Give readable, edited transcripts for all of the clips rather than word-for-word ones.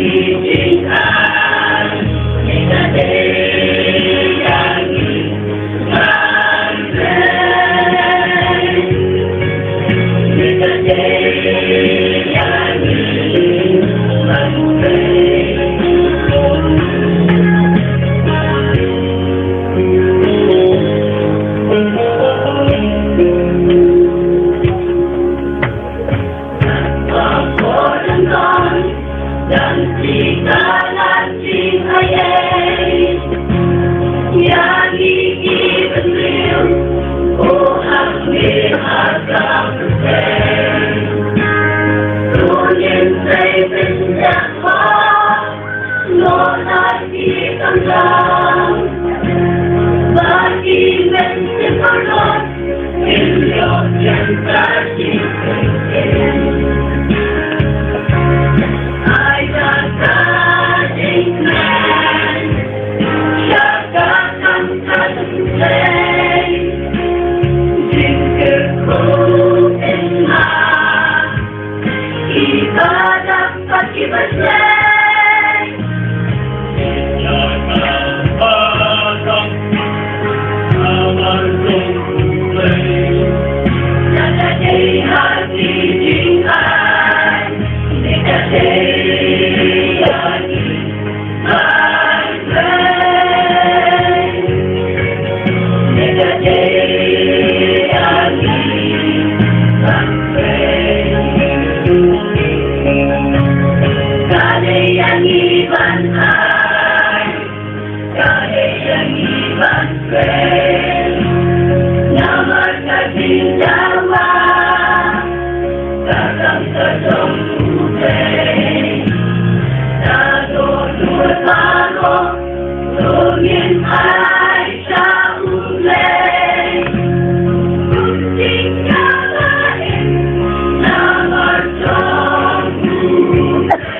teaching us in the day that we must pray. In the day that we must pray. Dan segala cintayai yang diibadil, oh ambil harga bersen. Tulen saya berjaya, lonas di tengah. Bagi mencepat, elok yang tercipta. Ibadah pagi bersih, jangan padam amal rumlai, jangan di hati jingan, dekat hati baik, dekat hati baik. Yang iban ay, kaya yang iban ay, naman kasing jawa, kakang kasong putay, natulog ako, tungin ay sa ulay, kunting kabain, naman siyang putay.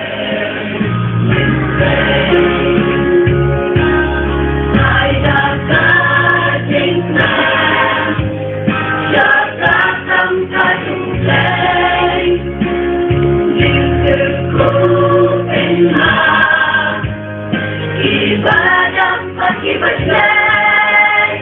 Ibadah pagi bersih,